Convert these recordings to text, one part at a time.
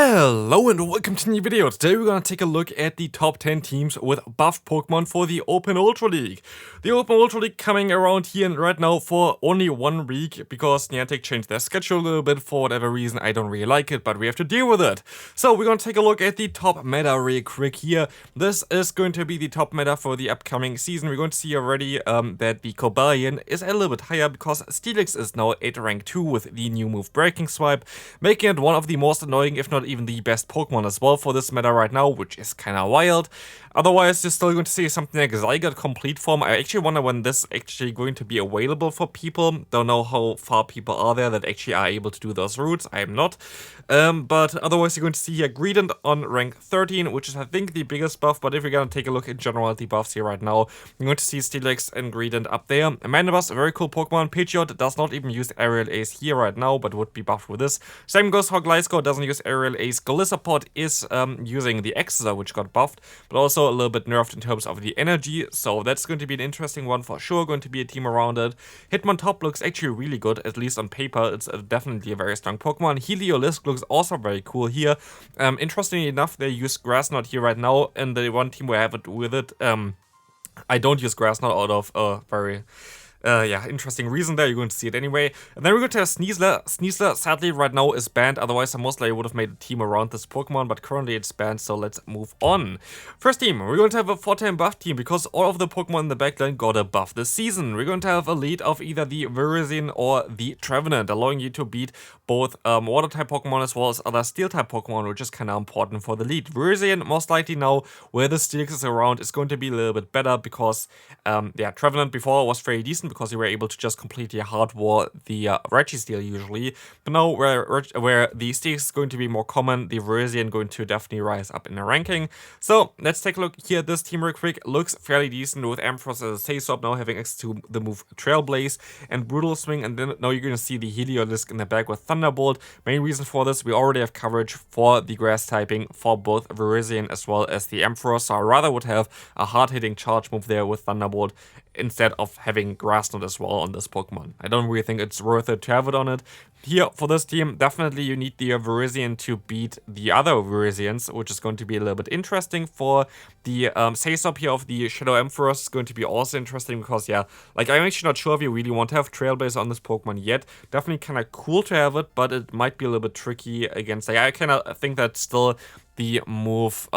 Hello and welcome to a new video. Today we're gonna take a look at the top 10 teams with buffed Pokemon for the Open Ultra League. The Open Ultra League coming around here right now for only 1 week because Niantic changed their schedule a little bit for whatever reason. I don't really like it, but we have to deal with it. So we're gonna take a look at the top meta real quick here. This is going to be the top meta for the upcoming season. We're going to see already that the Cobalion is a little bit higher because Steelix is now at rank 2 with the new move Breaking Swipe, making it one of the most annoying, if not even the best Pokemon as well for this meta right now, which is kinda wild. Otherwise, you're still going to see something like Zygarde Complete Form. I actually wonder when this is actually going to be available for people. Don't know how far people are there that actually are able to do those routes. I am not. But otherwise, you're going to see here Greedent on rank 13, which is I think the biggest buff. But if you're going to take a look in general at the buffs here right now, you're going to see Steelix and Greedent up there. Mandibuzz, a very cool Pokemon. Pidgeot does not even use Aerial Ace here right now, but would be buffed with this. Same goes for Gliscor, doesn't use Aerial Ace. Golisopod is using the Exeter, which got buffed, but also a little bit nerfed in terms of the energy, so that's going to be an interesting one for sure, going to be a team around it. Hitmontop looks actually really good, at least on paper. It's definitely a very strong Pokemon. Heliolisk looks also very cool here. Interestingly enough, they use Grassnot here right now, and the one team where I have it with it, I don't use Grassnot out of a very... interesting reason there. You're going to see it anyway. And then we're going to have Sneasler. Sneasler, sadly, right now is banned. Otherwise, I most likely would have made a team around this Pokemon, but currently it's banned, so let's move on. First team, we're going to have a 4-time buff team because all of the Pokemon in the backline got a buff this season. We're going to have a lead of either the Virizion or the Trevenant, allowing you to beat both Water-type Pokemon as well as other Steel-type Pokemon, which is kind of important for the lead. Virizion, most likely now, where the Steelix is around, is going to be a little bit better because, Trevenant before was very decent because you were able to just completely hardware the Registeel usually. But now where the Steelix is going to be more common, the Virizion going to definitely rise up in the ranking. So let's take a look here at this team real quick. Looks fairly decent with Ampharos as a Say-Swap now having access to the move Trailblaze and Brutal Swing, and then now you're going to see the Heliolisk in the back with Thunderbolt. Main reason for this, we already have coverage for the grass typing for both Virizion as well as the Ampharos, so I rather would have a hard-hitting charge move there with Thunderbolt instead of having Grassnot as well on this Pokemon. I don't really think it's worth it to have it on it. Here, for this team, definitely you need the Virizion to beat the other Virizions, which is going to be a little bit interesting. For the Say-Swap here of the Shadow Ampharos is going to be also interesting because, I'm actually not sure if you really want to have Trailblazer on this Pokemon yet. Definitely kind of cool to have it, but it might be a little bit tricky against... I kind of think that still the move...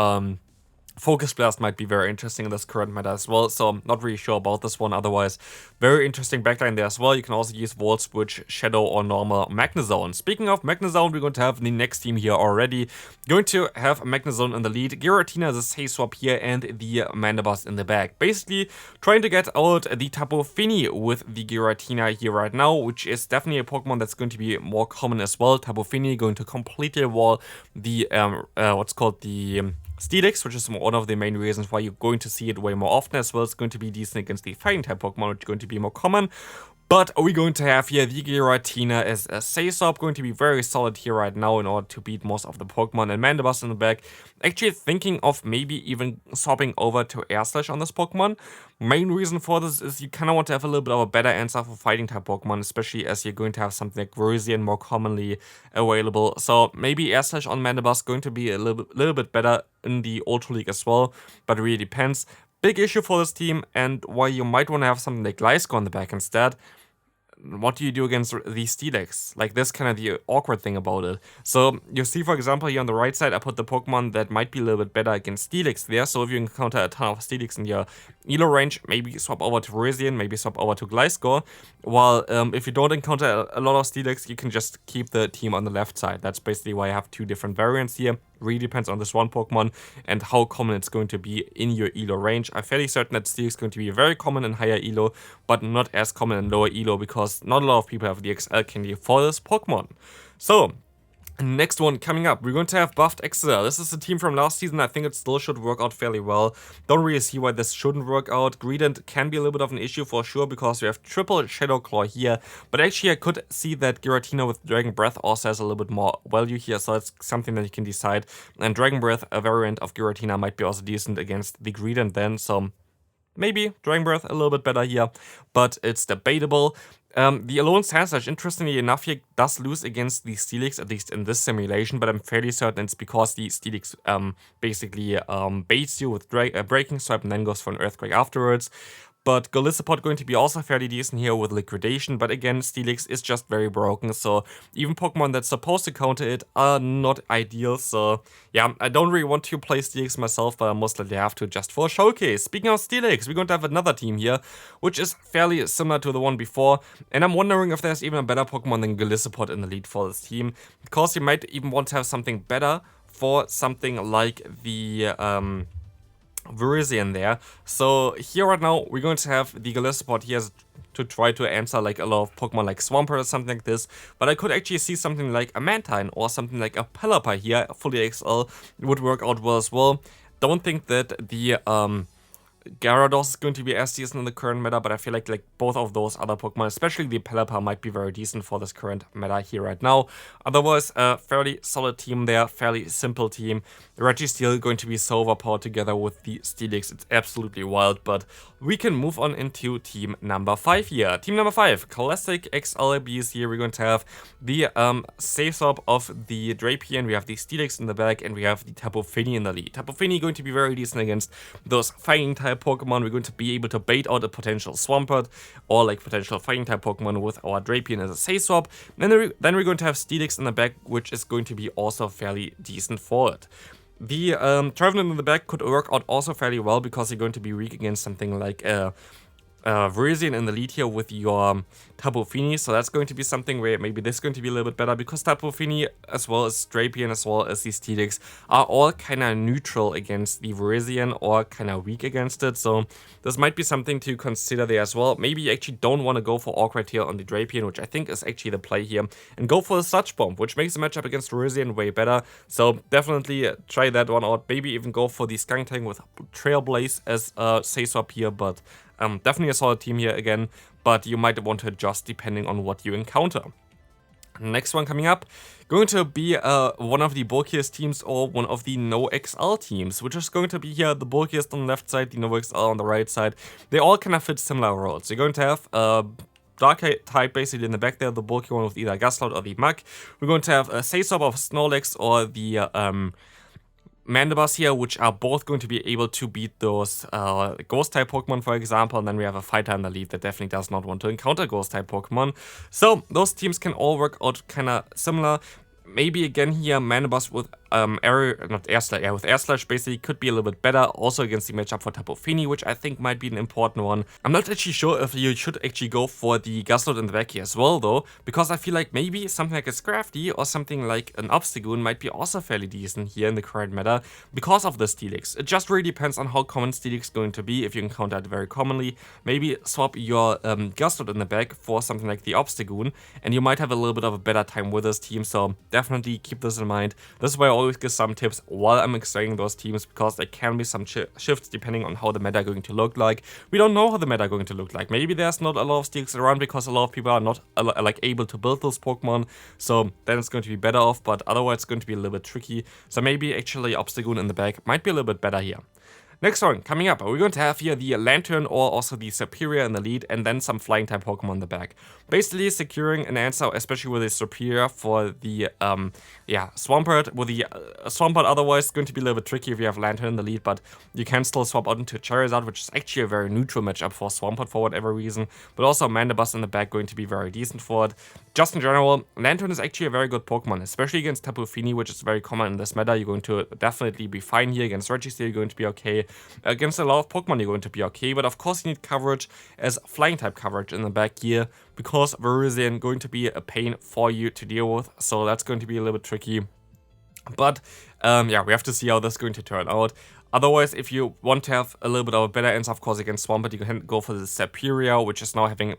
Focus Blast might be very interesting in this current meta as well, so I'm not really sure about this one. Otherwise, very interesting backline there as well. You can also use Volt Switch, Shadow, or normal Magnezone. Speaking of Magnezone, we're going to have the next team here already. Going to have Magnezone in the lead, Giratina the Say-Swap here, and the Mandibuzz in the back. Basically, trying to get out the Tapu Fini with the Giratina here right now, which is definitely a Pokemon that's going to be more common as well. Tapu Fini going to completely wall the, Steelix, which is one of the main reasons why you're going to see it way more often as well. It's going to be decent against the fighting type Pokemon, which is going to be more common. But we're going to have here the Giratina as a Say-Swap, going to be very solid here right now in order to beat most of the Pokemon, and Mandibuzz in the back. Actually thinking of maybe even swapping over to Air Slash on this Pokemon. Main reason for this is you kind of want to have a little bit of a better answer for fighting type Pokemon, especially as you're going to have something like Virizion more commonly available. So maybe Air Slash on Mandibuzz going to be a little bit better in the Ultra League as well, but it really depends. Big issue for this team, and why you might want to have something like Gliscor on the back instead. What do you do against the Steelix? Like, this kind of the awkward thing about it. So, you see, for example, here on the right side, I put the Pokemon that might be a little bit better against Steelix there. So, if you encounter a ton of Steelix in your Elo range, maybe swap over to Virizion, maybe swap over to Gliscor. While, if you don't encounter a lot of Steelix, you can just keep the team on the left side. That's basically why I have two different variants here. Really depends on this one Pokemon and how common it's going to be in your Elo range. I'm fairly certain that Steelix is going to be very common in higher Elo, but not as common in lower Elo because not a lot of people have the XL candy for this Pokemon. So, next one coming up, we're going to have buffed Exeter. This is a team from last season. I think it still should work out fairly well. Don't really see why this shouldn't work out. Greedent can be a little bit of an issue for sure because we have triple Shadow Claw here. But actually I could see that Giratina with Dragon Breath also has a little bit more value here. So that's something that you can decide. And Dragon Breath, a variant of Giratina, might be also decent against the Greedent then. So maybe Dragon Breath a little bit better here, but it's debatable. The Alone Sandslash, interestingly enough, here does lose against the Steelix, at least in this simulation, but I'm fairly certain it's because the Steelix basically baits you with Breaking Swipe and then goes for an Earthquake afterwards. But Golisopod going to be also fairly decent here with Liquidation, but again, Steelix is just very broken, so even Pokemon that's supposed to counter it are not ideal, so yeah, I don't really want to play Steelix myself, but I most likely have to just for a showcase. Speaking of Steelix, we're going to have another team here, which is fairly similar to the one before, and I'm wondering if there's even a better Pokemon than Golisopod in the lead for this team, because you might even want to have something better for something like the Virizion there. So here right now we're going to have the Golisopod here to try to answer like a lot of Pokemon like Swampert or something like this, but I could actually see something like a Mantine or something like a Pelipper here, fully XL, would work out well as well. Don't think that the Gyarados is going to be as decent in the current meta, but I feel like both of those other Pokemon, especially the Pelipper, might be very decent for this current meta here right now. Otherwise, a fairly solid team there, fairly simple team. Registeel going to be so overpowered together with the Steelix. It's absolutely wild, but we can move on into team number 5 here. Team number 5, Classic XLBs here. We're going to have the safe swap of the Drapion, we have the Steelix in the back, and we have the Tapu Fini in the lead. Tapu Fini going to be very decent against those fighting type Pokemon. We're going to be able to bait out a potential Swampert or like potential fighting type Pokemon with our Drapion as a safe swap. And then we're going to have Steelix in the back, which is going to be also fairly decent for it. The Trevenant in the back could work out also fairly well because you're going to be weak against something like Virizion in the lead here with your Tapu Fini, so that's going to be something where maybe this is going to be a little bit better because Tapu Fini as well as Drapion as well as the Steelix are all kind of neutral against the Virizion or kind of weak against it, so this might be something to consider there as well. Maybe you actually don't want to go for Awkward here on the Drapion, which I think is actually the play here, and go for the Sludge Bomb, which makes the matchup against Virizion way better, so definitely try that one out. Maybe even go for the Skuntank with Trailblaze as a safe swap here, but definitely a solid team here again, but you might want to adjust depending on what you encounter. Next one coming up, going to be one of the bulkiest teams or one of the no XL teams, which is going to be here the bulkiest on the left side, the no XL on the right side. They all kind of fit similar roles. You're going to have Dark type basically in the back there, the bulky one with either Gastlout or the Muk. We're going to have a Saysop of Snorlax or the Mandibuzz here, which are both going to be able to beat those Ghost-type Pokemon, for example, and then we have a fighter in the lead that definitely does not want to encounter Ghost-type Pokemon. So those teams can all work out kind of similar. Maybe again here, Mandibuzz with with Air Slash basically could be a little bit better, also against the matchup for Tapu Fini, which I think might be an important one. I'm not actually sure if you should actually go for the Gastlout in the back here as well though, because I feel like maybe something like a Scrafty or something like an Obstagoon might be also fairly decent here in the current meta because of the Steelix. It just really depends on how common Steelix is going to be. If you encounter it very commonly, maybe swap your Gastlout in the back for something like the Obstagoon, and you might have a little bit of a better time with this team, so definitely keep this in mind. This is why I always give some tips while I'm extracting those teams, because there can be some shifts depending on how the meta going to look like. We don't know how the meta going to look like. Maybe there's not a lot of Steelix around because a lot of people are not like able to build those Pokemon, so then it's going to be better off, but otherwise it's going to be a little bit tricky. So maybe actually Obstagoon in the back might be a little bit better here. Next one, coming up, we're going to have here the Lantern or also the Superior in the lead, and then some flying type Pokemon in the back. Basically securing an answer, especially with the Superior for the Swampert. With the Swampert otherwise it's going to be a little bit tricky if you have Lantern in the lead, but you can still swap out into Charizard, which is actually a very neutral matchup for Swampert for whatever reason, but also Mandibuzz in the back going to be very decent for it. Just in general, Lantern is actually a very good Pokemon, especially against Tapu Fini, which is very common in this meta. You're going to definitely be fine here. Against Registeel, you're going to be okay. Against a lot of Pokemon, you're going to be okay, but of course you need coverage as flying type coverage in the back here, because Virizion going to be a pain for you to deal with, so that's going to be a little bit tricky. But yeah, we have to see how this is going to turn out. Otherwise, if you want to have a little bit of a better answer, of course, against Swampert, you can go for the Superior, which is now having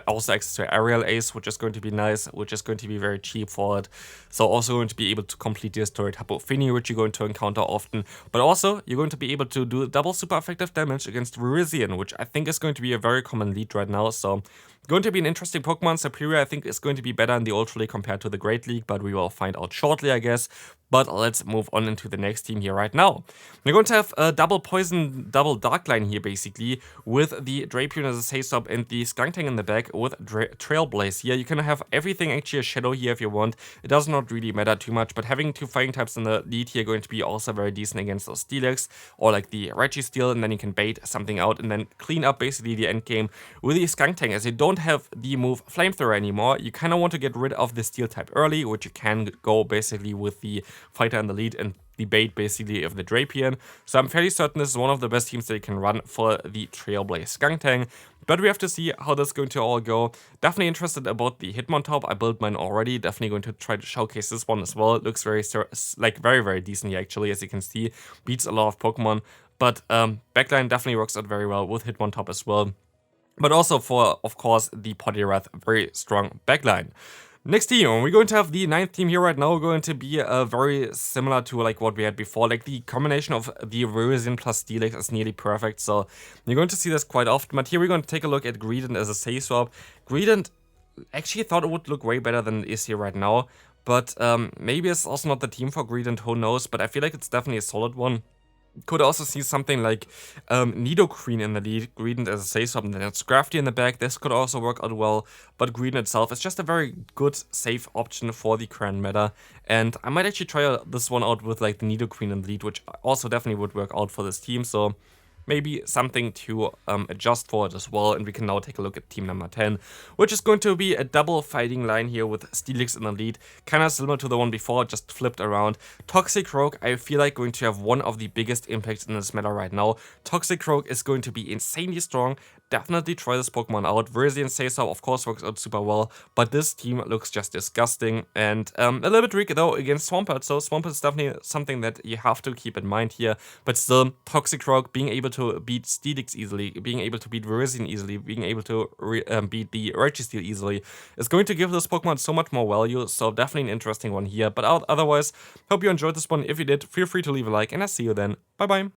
also access to Aerial Ace, which is going to be nice, which is going to be very cheap for it. So also going to be able to completely destroy Tapu Fini, which you're going to encounter often. But also, you're going to be able to do double super effective damage against Virizion, which I think is going to be a very common lead right now. So going to be an interesting Pokemon. Superior, I think, is going to be better in the Ultra League compared to the Great League, but we will find out shortly, I guess. But let's move on into the next team here right now. We're going to have a double poison, double dark line here basically, with the Drapion as a safe swap and the Skuntank in the back with Trailblaze here. You can have everything actually a Shadow here if you want. It does not really matter too much, but having 2 fighting types in the lead here going to be also very decent against those Steelix or like the Registeel, and then you can bait something out and then clean up basically the end game with the Skuntank. As you don't have the move Flamethrower anymore, you kind of want to get rid of the Steel type early, which you can go basically with the fighter in the lead and the bait basically of the Drapion. So I'm fairly certain this is one of the best teams that you can run for the Trailblaze Skuntank. But we have to see how this is going to all go. Definitely interested about the Hitmontop. I built mine already. Definitely going to try to showcase this one as well. It looks very, very decent here actually, as you can see. Beats a lot of Pokemon. But backline definitely works out very well with Hitmontop as well. But also for, of course, the Poliwrath, very strong backline. Next team, we're going to have the 9th team here right now, going to be very similar to like what we had before. Like the combination of the Virizion plus Steelix is nearly perfect, so you're going to see this quite often. But here we're going to take a look at Greedent as a safe swap. Greedent actually thought it would look way better than it is here right now, but maybe it's also not the team for Greedent, who knows, but I feel like it's definitely a solid one. Could also see something like Nidoqueen in the lead, Greedent as a safe swap, and then it's Scrafty in the back. This could also work out well, but Greedent itself is just a very good, safe option for the current meta. And I might actually try this one out with like the Nidoqueen in the lead, which also definitely would work out for this team. So maybe something to adjust for it as well. And we can now take a look at team number 10, which is going to be a double fighting line here with Steelix in the lead, kind of similar to the one before, just flipped around. Toxicroak, I feel like going to have one of the biggest impacts in this meta right now. Toxicroak is going to be insanely strong. Definitely try this Pokemon out. Virizion Saysau, of course, works out super well, but this team looks just disgusting and a little bit weak though against Swampert. So Swampert is definitely something that you have to keep in mind here. But still, Toxicroak being able to beat Steelix easily, being able to beat Virizion easily, being able to beat the Registeel easily is going to give this Pokemon so much more value. So definitely an interesting one here. But otherwise, hope you enjoyed this one. If you did, feel free to leave a like, and I'll see you then. Bye bye.